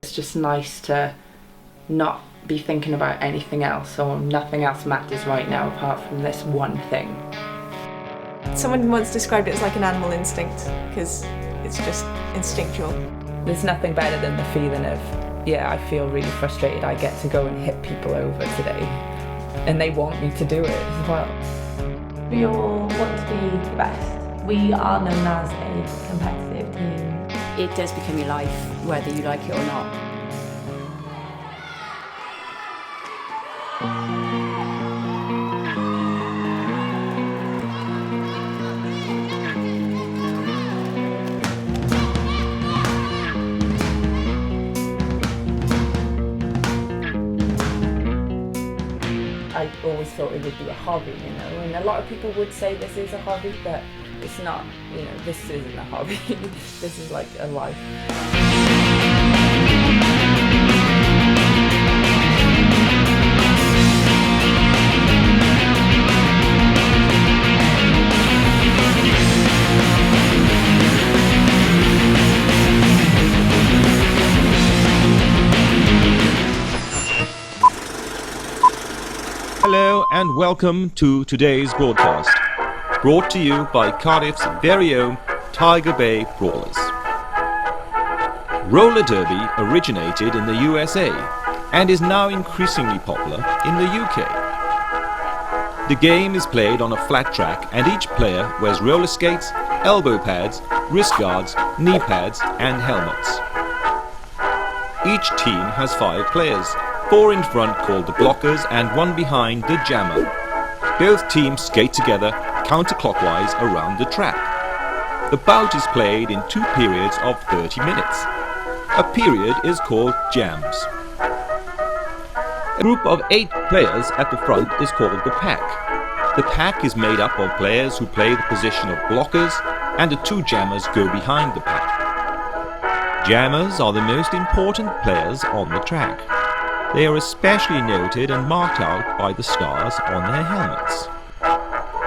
It's just nice to not be thinking about anything else, or nothing else matters right now apart from this one thing. Someone once described it as like an animal instinct, because it's just instinctual. There's nothing better than the feeling of, yeah, I feel really frustrated, I get to go and hit people over today, and they want me to do it as well. We all want to be the best. We are known as a competitive team. It does become your life, whether you like it or not. I always thought it would be a hobby, and a lot of people would say this is a hobby, but it's not, this isn't a hobby. This is like a life. Hello and welcome to today's broadcast, brought to you by Cardiff's very own Tiger Bay Brawlers. Roller derby originated in the USA and is now increasingly popular in the UK. The game is played on a flat track and each player wears roller skates, elbow pads, wrist guards, knee pads and helmets. Each team has 5 players. 4 in front called the blockers and 1 behind the jammer. Both teams skate together counterclockwise around the track. The bout is played in 2 periods of 30 minutes. A period is called jams. A group of 8 players at the front is called the pack. The pack is made up of players who play the position of blockers, and the 2 jammers go behind the pack. Jammers are the most important players on the track. They are especially noted and marked out by the stars on their helmets.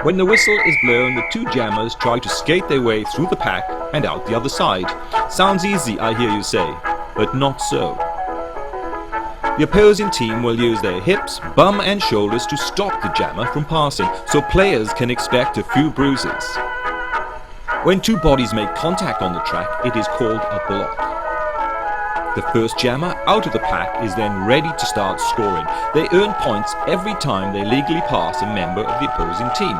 When the whistle is blown, the 2 jammers try to skate their way through the pack and out the other side. Sounds easy, I hear you say, but not so. The opposing team will use their hips, bum and shoulders to stop the jammer from passing, so players can expect a few bruises. When 2 bodies make contact on the track, it is called a block. The first jammer out of the pack is then ready to start scoring. They earn points every time they legally pass a member of the opposing team.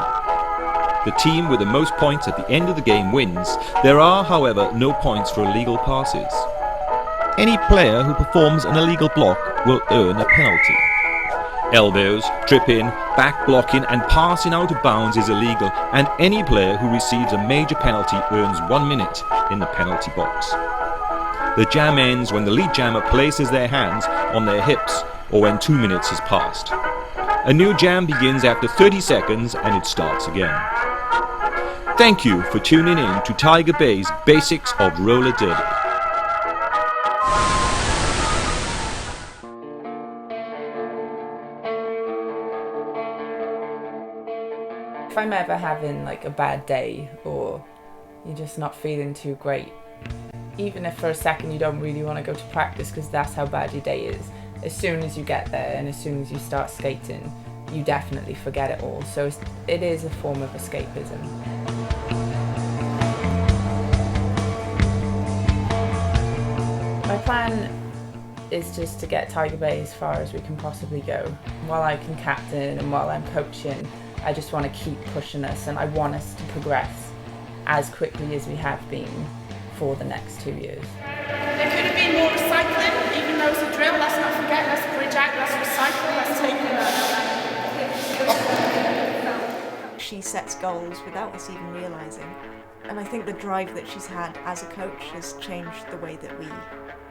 The team with the most points at the end of the game wins. There are, however, no points for illegal passes. Any player who performs an illegal block will earn a penalty. Elbows, tripping, back blocking and passing out of bounds is illegal, and any player who receives a major penalty earns 1 minute in the penalty box. The jam ends when the lead jammer places their hands on their hips or when 2 minutes has passed. A new jam begins after 30 seconds and it starts again. Thank you for tuning in to Tiger Bay's Basics of Roller Derby. If I'm ever having like a bad day, or you're just not feeling too great, even if for a second you don't really want to go to practice because that's how bad your day is, as soon as you get there and as soon as you start skating, you definitely forget it all. So it is a form of escapism. My plan is just to get Tiger Bay as far as we can possibly go. While I can captain and while I'm coaching, I just want to keep pushing us, and I want us to progress as quickly as we have been for the next 2 years. There could have been more recycling, even though it's a drill. Let's not forget, let's bridge out, let's recycle, let's take She sets goals without us even realising. And I think the drive that she's had as a coach has changed the way that we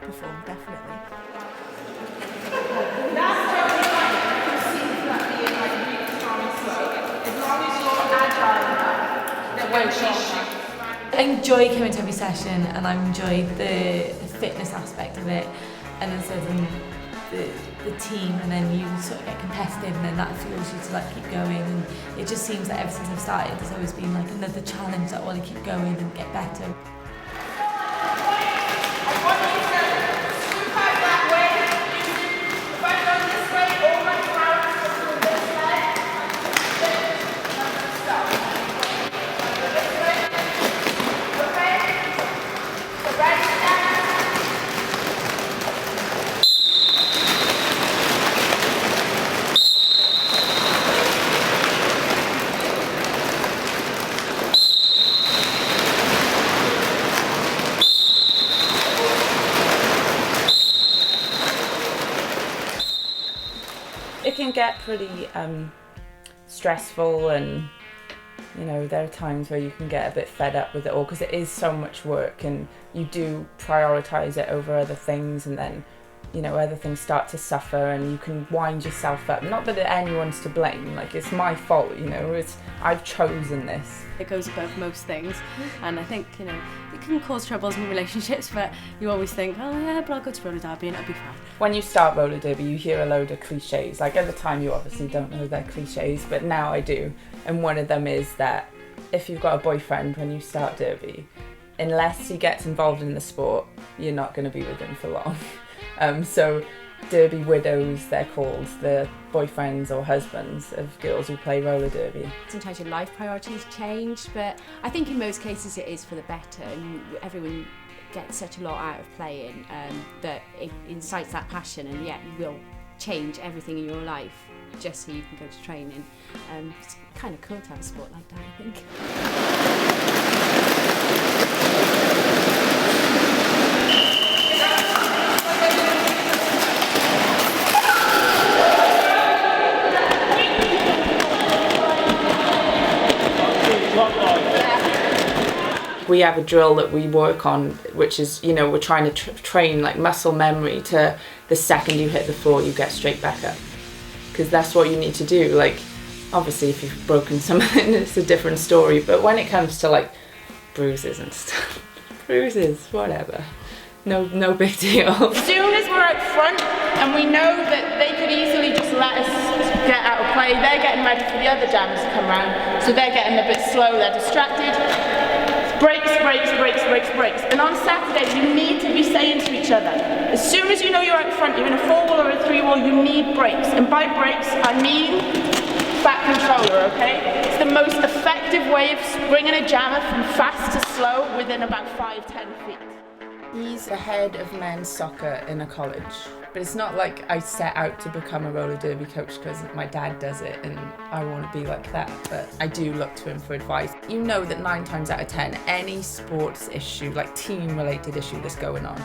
perform, definitely. That's totally fine. You can see that being like really strong and slow. As long as you're agile enough, that won't shock. I enjoy coming to every session, and I enjoy the fitness aspect of it, and then sort of the team, and then you sort of get competitive, and then that fuels you to like keep going. And it just seems that ever since I've started, there's always been like another challenge that I want to keep going and get better. I want you to super can get pretty stressful, and you know, there are times where you can get a bit fed up with it all because it is so much work, and you do prioritize it over other things, and then, you know, other things start to suffer, and you can wind yourself up. Not that anyone's to blame, like, it's my fault, you know, I've chosen this. It goes above most things, and I think, you know, it can cause troubles in relationships, but you always think, oh yeah, but I'll go to roller derby and it'll be fine. When you start roller derby, you hear a load of cliches. Like, at the time you obviously don't know they're cliches, but now I do. And one of them is that if you've got a boyfriend when you start derby, unless he gets involved in the sport, you're not going to be with him for long. So derby widows, they're called, the boyfriends or husbands of girls who play roller derby. Sometimes your life priorities change, but I think in most cases it is for the better, and everyone gets such a lot out of playing that it incites that passion, and yet you will change everything in your life just so you can go to training. It's kind of cool to have a sport like that, I think. We have a drill that we work on, which is, you know, we're trying to train like muscle memory to the second you hit the floor, you get straight back up. Because that's what you need to do. Like, obviously if you've broken something, it's a different story, but when it comes to like bruises and stuff, bruises, whatever, no big deal. As soon as we're out front and we know that they could easily just let us get out of play, they're getting ready for the other jammers to come round, so they're getting a bit slow, they're distracted. Breaks, breaks, breaks, breaks, breaks. And on Saturdays, you need to be saying to each other, as soon as you know you're out front, you're in a 4-wall or a 3-wall, you need breaks. And by breaks, I mean back controller, okay? It's the most effective way of bringing a jammer from fast to slow within about 5-10 feet. He's the head of men's soccer in a college, but it's not like I set out to become a roller derby coach because my dad does it and I want to be like that, but I do look to him for advice. You know that 9 times out of 10, any sports issue, like team-related issue that's going on,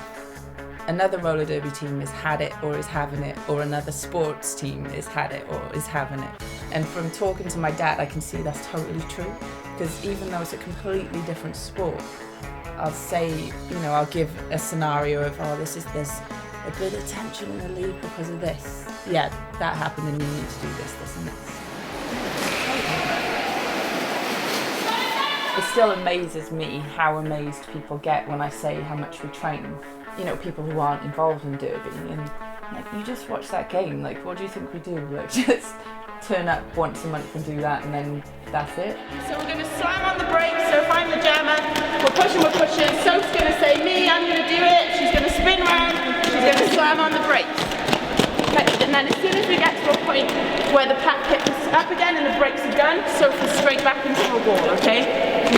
another roller derby team has had it or is having it, or another sports team has had it or is having it. And from talking to my dad, I can see that's totally true, because even though it's a completely different sport, I'll say, you know, I'll give a scenario of, oh, there's a bit of tension in the league because of this. Yeah, that happened and you need to do this, this and this. It still amazes me how amazed people get when I say how much we train. You know, people who aren't involved in derby, and like, you just watch that game, like, what do you think we do? Like, just turn up once a month and do that, and then that's it. So we're going to slam on the brakes, so if I'm the jammer, we're pushing, Soph's going to say me, I'm going to do it, she's going to spin round, she's going to slam on the brakes. And then as soon as we get to a point where the pack hits up again and the brakes are done, Sophie's straight back into a wall, okay?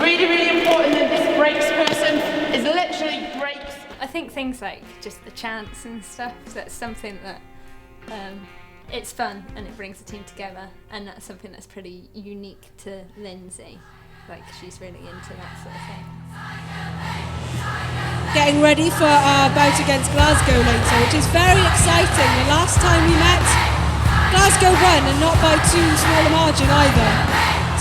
Really, really important that this brakes person is literally brakes. I think things like just the chants and stuff, that's something that it's fun and it brings the team together, and that's something that's pretty unique to Lindsay. Like, she's really into that sort of thing. Getting ready for our bout against Glasgow later, which is very exciting. The last time we met, Glasgow won, and not by too small a margin either.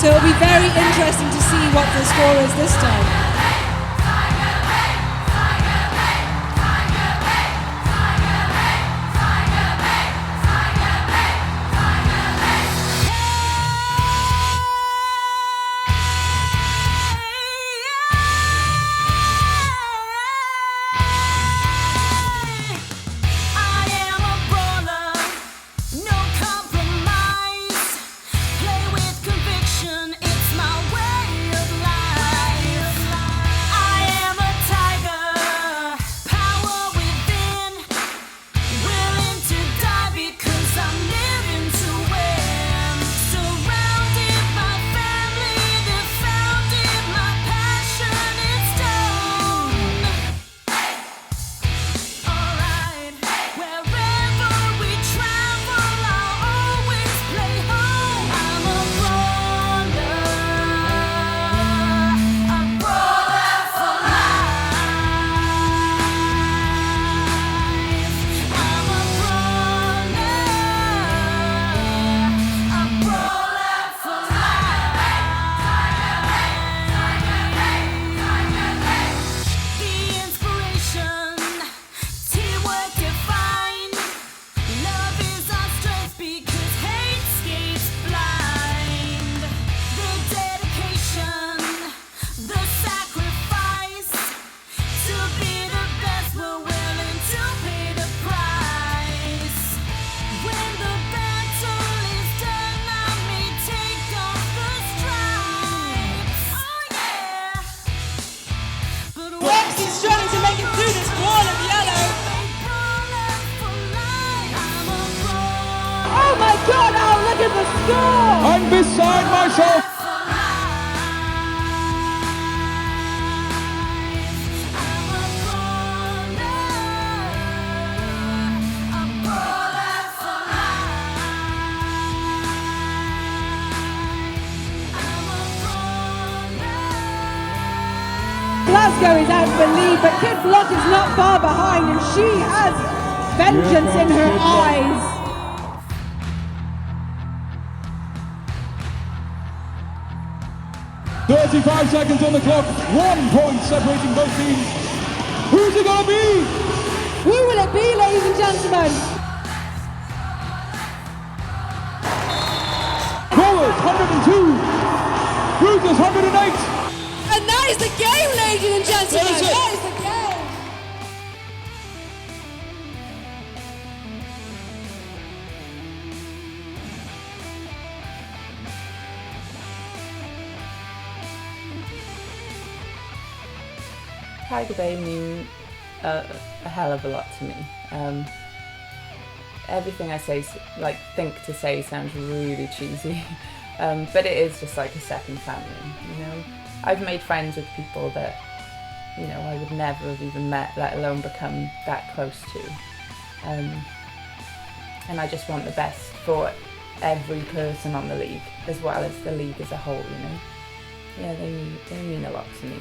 So it'll be very interesting to see what the score is this time. Play with conviction, it's my way of life. score! I'm beside myself. Glasgow is out for lead, but Kid Block is not far behind, and she has vengeance in her eyes. "35 seconds on the clock, 1 point separating both teams. Who's it gonna be? Who will it be, ladies and gentlemen? Rollers 102, Cruisers 108. And that is the game, ladies and gentlemen. That is it. That is the game. Tiger Bay mean a hell of a lot to me. Everything I say, think to say, sounds really cheesy, but it is just like a second family. You know, I've made friends with people that, you know, I would never have even met, let alone become that close to. And I just want the best for every person on the league, as well as the league as a whole. You know, yeah, they mean a lot to me.